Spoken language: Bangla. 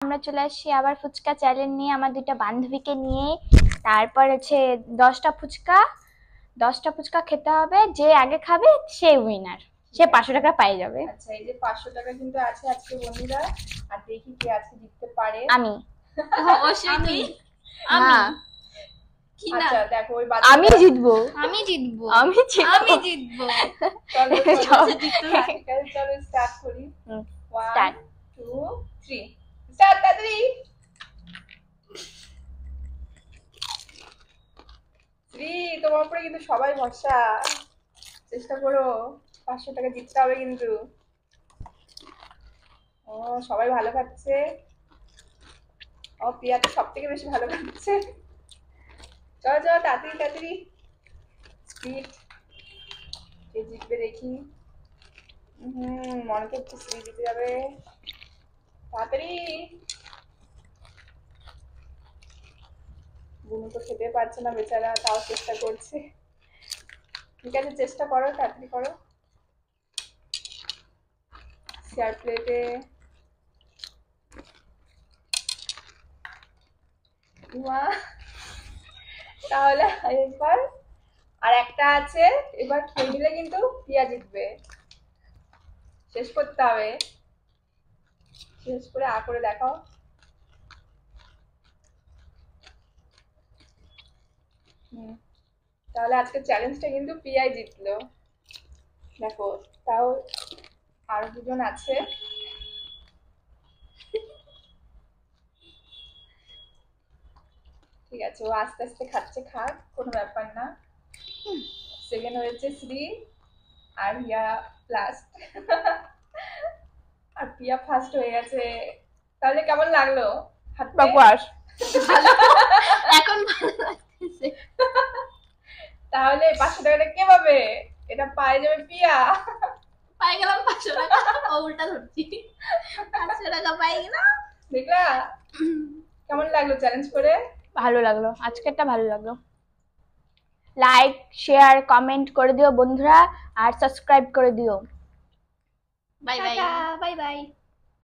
আমরা চলে আসছি আবার ফুচকা চ্যালেঞ্জ নিয়ে, আমার দুইটা বান্ধবীকে নিয়ে। তারপর হচ্ছে 10টা ফুচকা খেতে হবে, যে আগে খাবে সে উইনার, সে 500 টাকা পাই যাবে। আচ্ছা, এই যে 500 টাকা কিন্তু আছে আজকে বন্ধুরা, আর দেখি কে আজকে জিততে পারে। আমি অবশ্যই আমি কি না, আচ্ছা দেখো ওই আমি জিতবো, আমি জিতবো, আমি আমি জিতবো। চলো চলো চলো স্টার্ট করি। 1 স্টার্ট। 2 3 স্টার্ট। তাড়াতাড়ি শ্রী, তোমার উপরে কিন্তু সবাই ভরসা, চেষ্টা করো, 500 টাকা জিততে হবে কিন্তু। ও সবাই ভালো খাচ্ছে, ও প্রিয়া তো সব থেকে বেশি ভালো খাচ্ছে। চলো চলো তাড়াতাড়ি তাড়াতাড়ি, স্পিড, কে জিতবে দেখি। মনে তো হচ্ছে শ্রী জিতে যাবে, তাড়াতাড়ি। বুনু তো খেতে পারছে না বেচারা, তাও চেষ্টা করছে। ঠিক আছে চেষ্টা করো, তাড়াতাড়ি করো। শেয়ার প্লেটে তাহলে এবার আর একটা আছে, এবার খেয়ে নিলে কিন্তু প্রিয়া জিতবে। শেষ করতে হবে, শেষ করে করে দেখাও। তাহলে আজকে চ্যালেঞ্জটা কিন্তু প্রিয়াই জিতলো। দেখো তাও আরো দুজন আছে, ঠিক আছে ও আস্তে আস্তে খাচ্ছে, খাক, কোনো ব্যাপার না। সেকেন্ড হয়েছে শ্রী, আর হিয়া লাস্ট, আর প্রিয়া ফার্স্ট হয়ে গেছে। তাহলে কেমন লাগলো? এখন ভালো লাগতেছে। তাহলে 500 টাকাটা কে পাবে? এটা পাই যাবে প্রিয়া। পাই গেলাম 500 টাকা, ও উল্টা ধরছি, 500 টাকা পাই গেলাম। দেখলা কেমন লাগলো চ্যালেঞ্জ করে? ভালো লাগলো, আজকেরটা ভালো লাগলো। লাইক শেয়ার কমেন্ট করে দিও বন্ধুরা, আর সাবস্ক্রাইব করে দিও। Bye bye, bye bye.